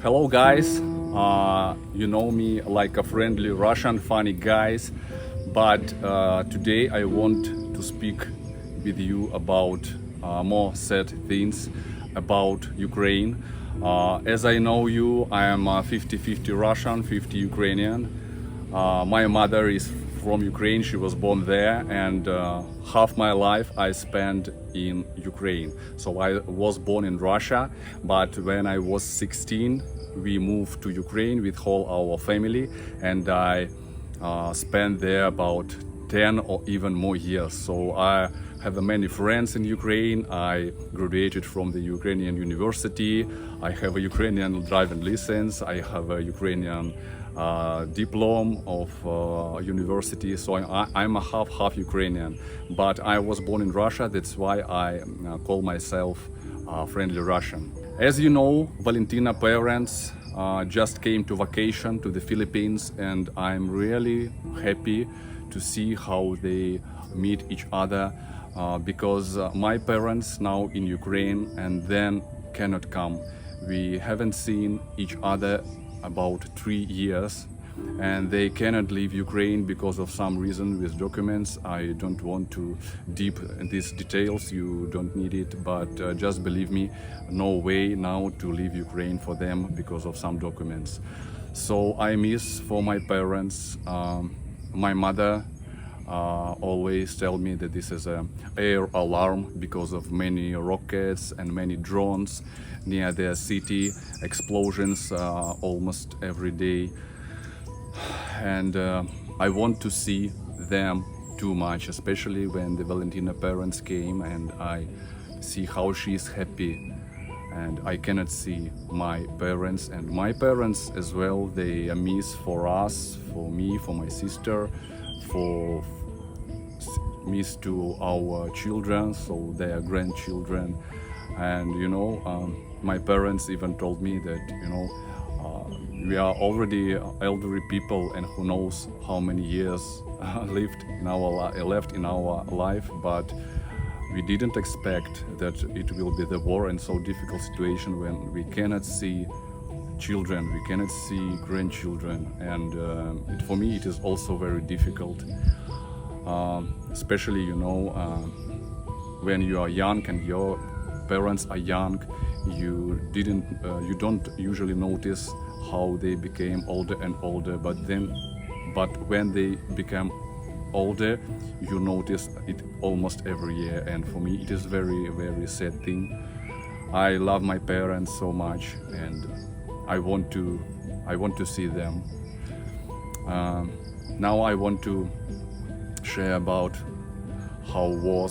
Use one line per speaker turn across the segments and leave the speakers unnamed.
Hello guys, you know me like a friendly Russian funny guys, but today I want to speak with you about more sad things about Ukraine. As I know you, I am 50-50 Russian, 50 Ukrainian. My mother is from Ukraine, she was born there, and half my life I spent in Ukraine. So I was born in Russia, but when I was 16, we moved to Ukraine with whole our family, and I spent there about 10 or even more years. So I have many friends in Ukraine. I graduated from the Ukrainian university. I have a Ukrainian driving license. I have a Ukrainian diploma of university. So I'm a half Ukrainian. But I was born in Russia. That's why I call myself friendly Russian. As you know, Valentina parents just came to vacation to the Philippines, and I'm really happy to see how they meet each other because my parents now in Ukraine and then cannot come. We haven't seen each other about 3 years, and they cannot leave Ukraine because of some reason with documents. I don't want to deep in these details, you don't need it, but just believe me, no way now to leave Ukraine for them because of some documents. So I miss for my parents. My mother always tell me that this is an air alarm because of many rockets and many drones near their city, explosions almost every day. And I want to see them too much, especially when the Valentina parents came, and I see how she's happy, and I cannot see my parents, and my parents as well, they miss for us, for me, for my sister, for miss to our children, so their grandchildren. And you know, my parents even told me that, you know, we are already elderly people, and who knows how many years left in our life, but we didn't expect that it will be the war and so difficult situation when we cannot see children, we cannot see grandchildren, and for me it is also very difficult, especially, you know, when you are young and your parents are young, you don't usually notice how they became older and older, but when they become older, you notice it almost every year, and for me it is very, very sad thing. I love my parents so much, and I want to see them. Now I want to share about how war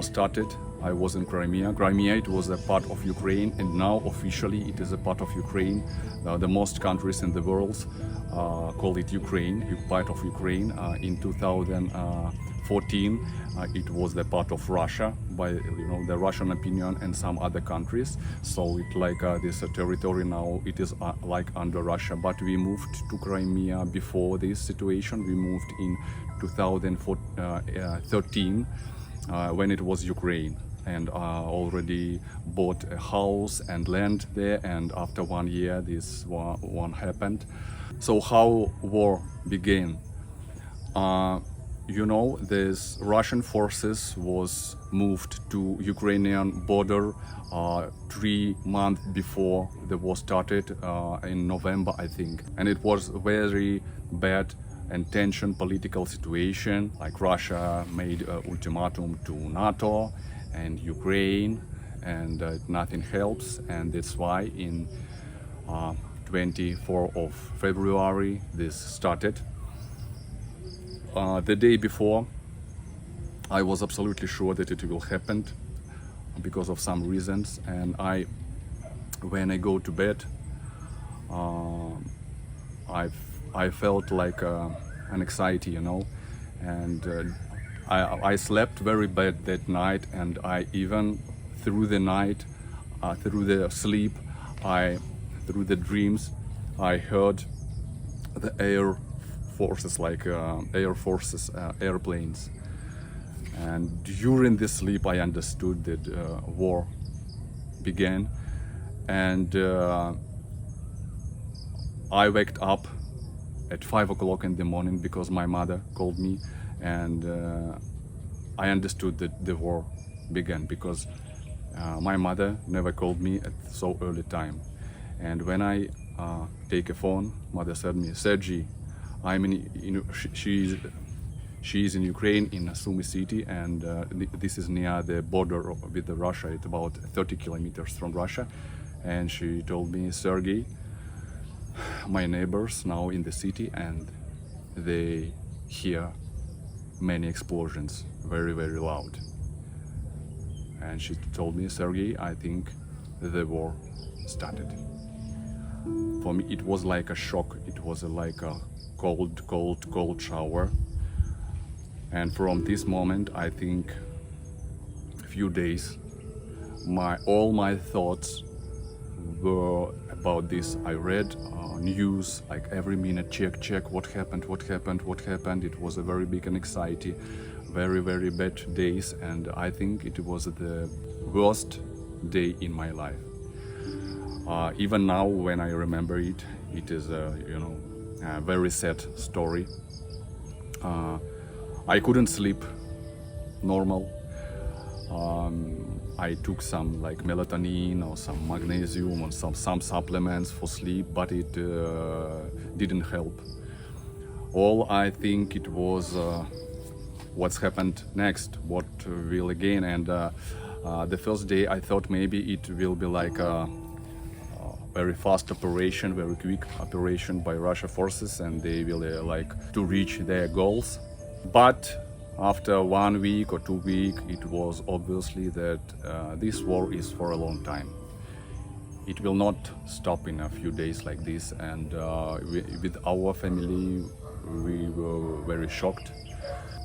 started. I was in Crimea. Crimea, it was a part of Ukraine, and now officially it is a part of Ukraine. The most countries in the world call it Ukraine, part of Ukraine. In 2014, it was the part of Russia by, you know, the Russian opinion and some other countries. So it like this territory now, it is like under Russia. But we moved to Crimea before this situation. We moved in 2013 when it was Ukraine, and already bought a house and land there, and after 1 year this one happened. So how war began? You know, these Russian forces was moved to Ukrainian border 3 months before the war started, in November, I think, and it was very bad and tension political situation. Like Russia made an ultimatum to NATO and Ukraine, and nothing helps, and that's why in 24th of February this started. The day before, I was absolutely sure that it will happen because of some reasons, and when I go to bed, I felt like an anxiety, you know, and I slept very bad that night, and I even through the night, through the sleep, through the dreams, I heard the air forces, like air forces airplanes, and during this sleep I understood that war began, and I waked up at 5 o'clock in the morning because my mother called me, and I understood that the war began, because my mother never called me at so early time. And when I take a phone, mother said me, Sergey, I'm she is in Ukraine, in Sumy city, and this is near the border with Russia. It's about 30 kilometers from Russia. And she told me, Sergey, my neighbors now in the city, and they hear many explosions, very, very loud. And she told me, Sergey, I think the war started. For me, it was like a shock. It was like a cold shower. And from this moment, I think a few days, all my thoughts were about this. I read news like every minute, check what happened. It was a very big anxiety, very, very bad days, and I think it was the worst day in my life. Even now, when I remember it, it is a very sad story. I couldn't sleep normal. I took some like melatonin or some magnesium or some supplements for sleep, but it didn't help. All I think it was what's happened next, what will again. And the first day I thought maybe it will be like a very fast operation, very quick operation by Russia forces, and they will like to reach their goals. But after 1 week or 2 weeks, it was obviously that this war is for a long time. It will not stop in a few days like this, and with our family, we were very shocked.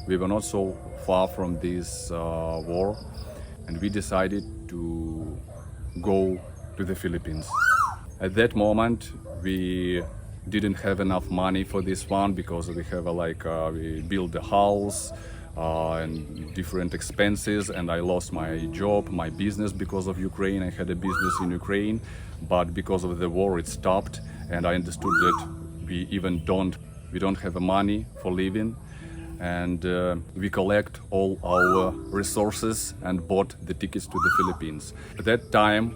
We were not so far from this war, and we decided to go to the Philippines. At that moment, we didn't have enough money for this one, because we have we built a house and different expenses, and I lost my job, my business because of Ukraine. I had a business in Ukraine, but because of the war it stopped, and I understood that we don't have money for living, and we collect all our resources and bought the tickets to the Philippines. At that time,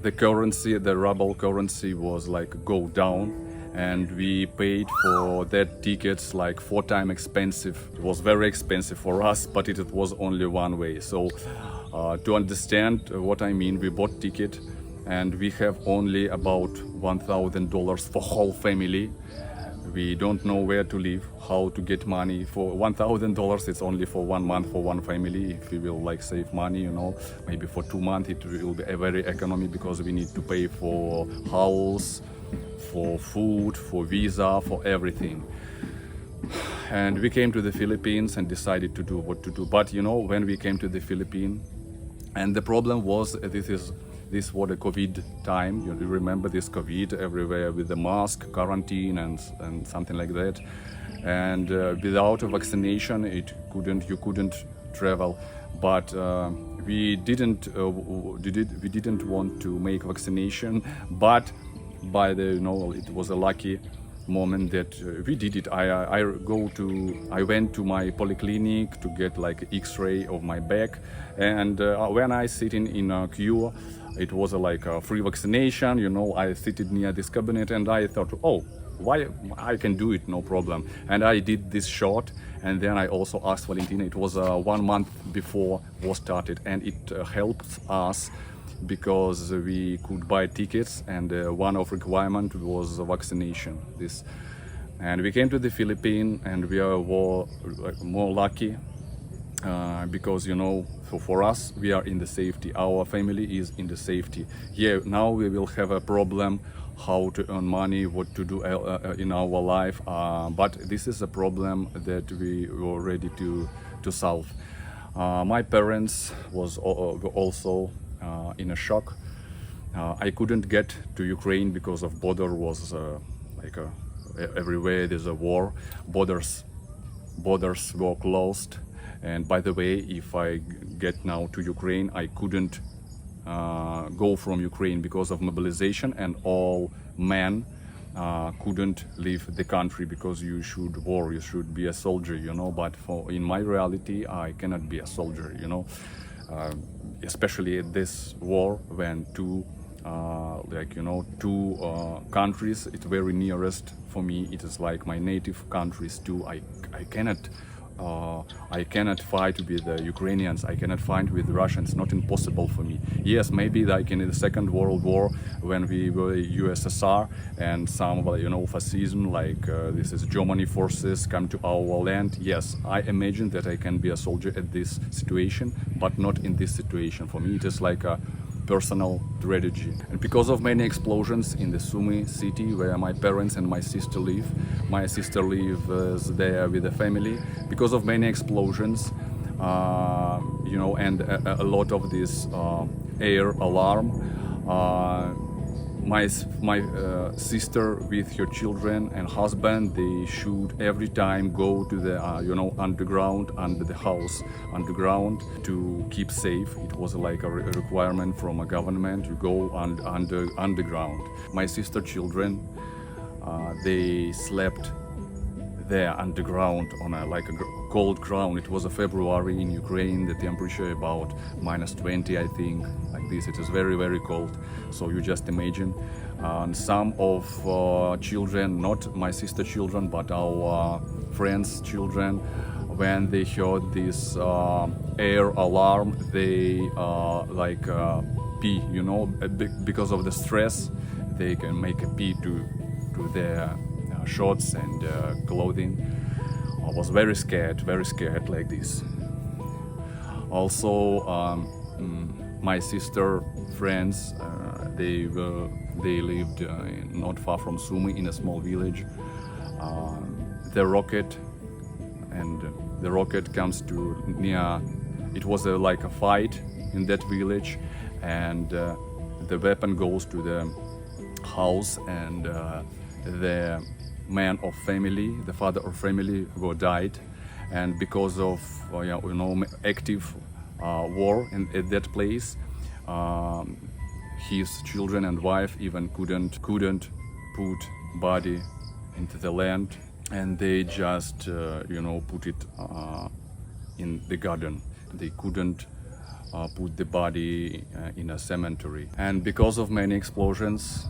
the currency, the ruble currency was go down, and we paid for that tickets 4 times expensive. It was very expensive for us, but it was only one way. So to understand what I mean, we bought ticket, and we have only about $1,000 for whole family. We don't know where to live, how to get money. For $1,000, it's only for 1 month for one family. If we will save money, maybe for 2 months, it will be a very economy, because we need to pay for house, for food, for visa, for everything. And we came to the Philippines and decided to do what to do. But when we came to the Philippines, and the problem was, this was the COVID time. You remember this COVID everywhere with the mask, quarantine, and something like that. And without a vaccination, you couldn't travel. But we didn't want to make vaccination. But it was a lucky moment that we did it. I went to my polyclinic to get X-ray of my back, and when I sit in a queue, it was a free vaccination. I seated near this cabinet, and I thought, oh, why I can do it, no problem. And I did this shot, and then I also asked Valentina. It was 1 month before war started, and it helped us, because we could buy tickets, and one of requirement was vaccination. And we came to the Philippines, and we are more lucky, because for us, we are in the safety. Our family is in the safety. Here now we will have a problem how to earn money, what to do in our life, but this is a problem that we were ready to solve. My parents was also in a shock. I couldn't get to Ukraine because of border was everywhere there's a war. Borders were closed, and by the way, if I get now to Ukraine, I couldn't go from Ukraine because of mobilization, and all men couldn't leave the country because you should war, you should be a soldier, you know. But in my reality, I cannot be a soldier, you know. Especially at this war when two countries, it's very nearest for me. It is like my native countries too. I cannot fight with the Ukrainians. I cannot fight with the Russians. Not impossible for me. Yes, maybe like in the Second World War when we were USSR and some fascism, like this is Germany forces come to our land. Yes, I imagine that I can be a soldier at this situation, but not in this situation. For me, it is like a personal tragedy. And because of many explosions in the Sumy city where my parents and my sister live, there with the family. Because of many explosions, and a lot of this air alarm, my sister with her children and husband, they should every time go to the underground, under the house underground, to keep safe. It was like a requirement from a government to go underground. My sister children, they slept there underground on a cold ground. It was a February in Ukraine, the temperature about -20, I think, like this. It is very, very cold. So you just imagine. And some of children, not my sister children, but our friends' children, when they heard this air alarm, they pee, because of the stress, they can make a pee to their shorts and clothing. I was very scared like this. Also, my sister friends, they lived not far from Sumy in a small village. The rocket comes to near. It was like a fight in that village, and the weapon goes to the house, and the man of family, the father of family, who died, and because of active war at that place, his children and wife even couldn't put body into the land, and they just put it in the garden. They couldn't put the body in a cemetery. And because of many explosions,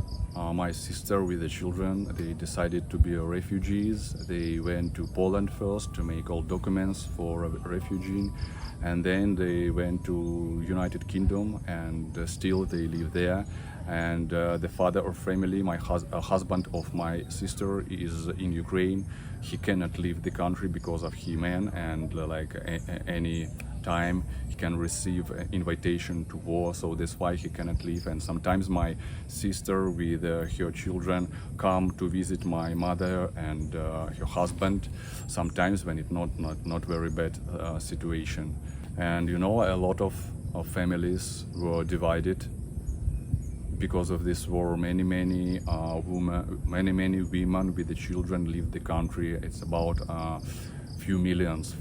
my sister with the children, they decided to be refugees. They went to Poland first to make all documents for a refugee, and then they went to United Kingdom, and still they live there. And the father of family, my husband of my sister, is in Ukraine. He cannot leave the country because of his man, and any time he can receive an invitation to war, so that's why he cannot leave. And sometimes my sister with her children come to visit my mother and her husband, sometimes when it's not very bad situation. And a lot of families were divided because of this war. Many women with the children leave the country. It's about few millions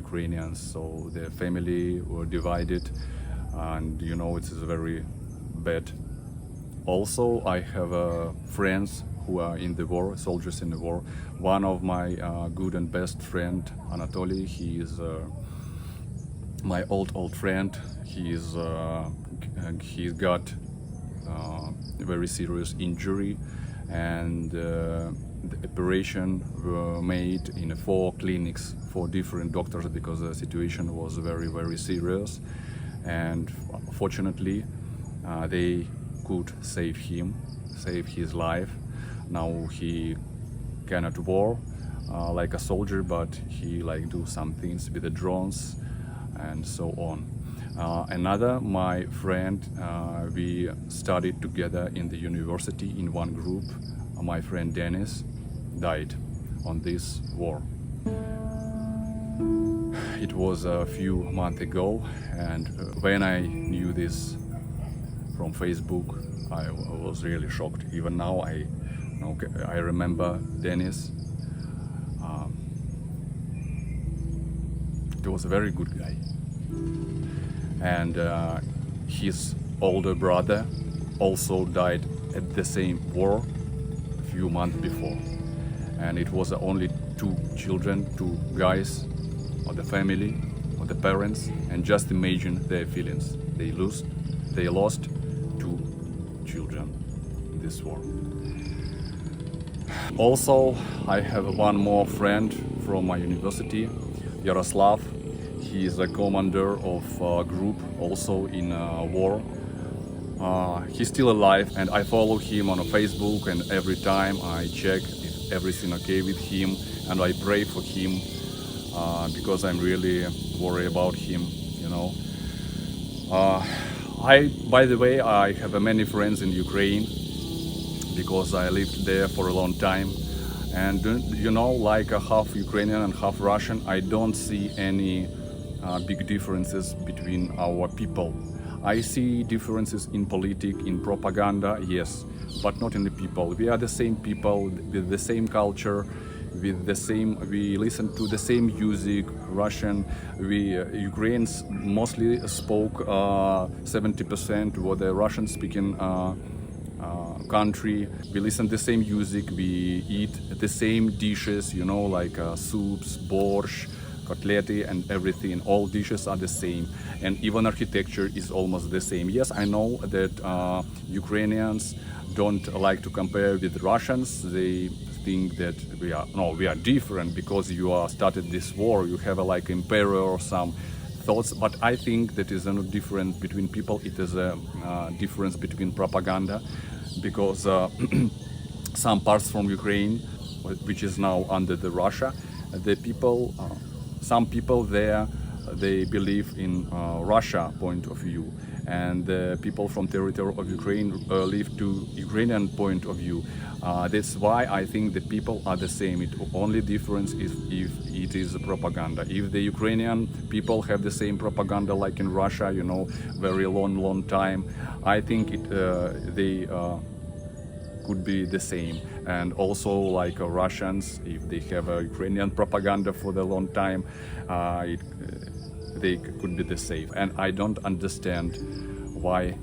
Ukrainians. So the family were divided, and it's very bad. Also, I have friends who are in the war, soldiers in the war. One of my good and best friend, Anatoly, he is my old friend. He's got a very serious injury, and the operation were made in 4 clinics, 4 different doctors, because the situation was very, very serious. And fortunately, they could save his life. Now he cannot war like a soldier, but he do some things with the drones and so on. Another, my friend, we studied together in the university in one group. My friend Dennis died on this war. It was a few months ago, and when I knew this from Facebook, I was really shocked. Even now, I remember Dennis. He was a very good guy. And his older brother also died at the same war. few months before. And it was only 2 children, 2 guys, or the family, or the parents, and just imagine their feelings. They lost 2 children in this war. Also, I have one more friend from my university, Yaroslav. He is a commander of a group also in war. He's still alive, and I follow him on Facebook, and every time I check if everything okay with him, and I pray for him because I'm really worried about him, you know. By the way, I have many friends in Ukraine because I lived there for a long time, and you know, like half Ukrainian and half Russian, I don't see any big differences between our people. I see differences in politics, in propaganda, yes, but not in the people. We are the same people with the same culture, with the same. We listen to the same music, Russian. We Ukrainians mostly spoke 70% were the Russian-speaking country. We listen to the same music. We eat the same dishes, you know, like soups, borscht, kotleti, and everything. All dishes are the same, and even architecture is almost the same. Yes, I know that Ukrainians don't like to compare with Russians. They think that we are different because you started this war. You have like emperor or some thoughts, but I think that is not difference between people. It is a difference between propaganda, because some parts from Ukraine, which is now under the Russia, the people. Some people there, they believe in Russia point of view, and the people from territory of Ukraine live to Ukrainian point of view. That's why I think the people are the same. It only difference is if it is propaganda. If the Ukrainian people have the same propaganda like in Russia, you know, very long time, I think they could be the same. And also like Russians, if they have a Ukrainian propaganda for the long time, they could be the same. And I don't understand why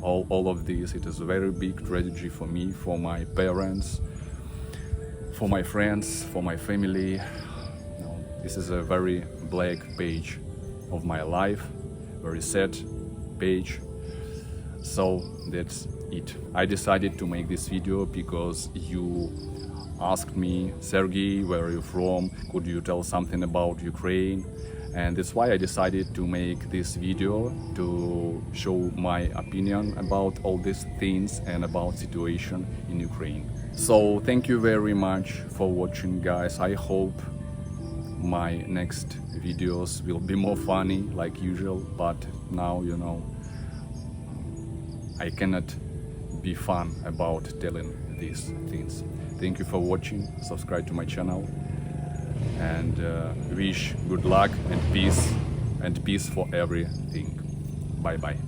all of this. It is a very big tragedy for me, for my parents, for my friends, for my family. This is a very black page of my life, very sad page. So that's it. I decided to make this video because you asked me, Sergey, where are you from? Could you tell something about Ukraine? And that's why I decided to make this video to show my opinion about all these things and about situation in Ukraine. So thank you very much for watching, guys. I hope my next videos will be more funny like usual, but now, you know, I cannot be fun about telling these things. Thank you for watching. Subscribe to my channel, and wish good luck and peace for everything. Bye bye.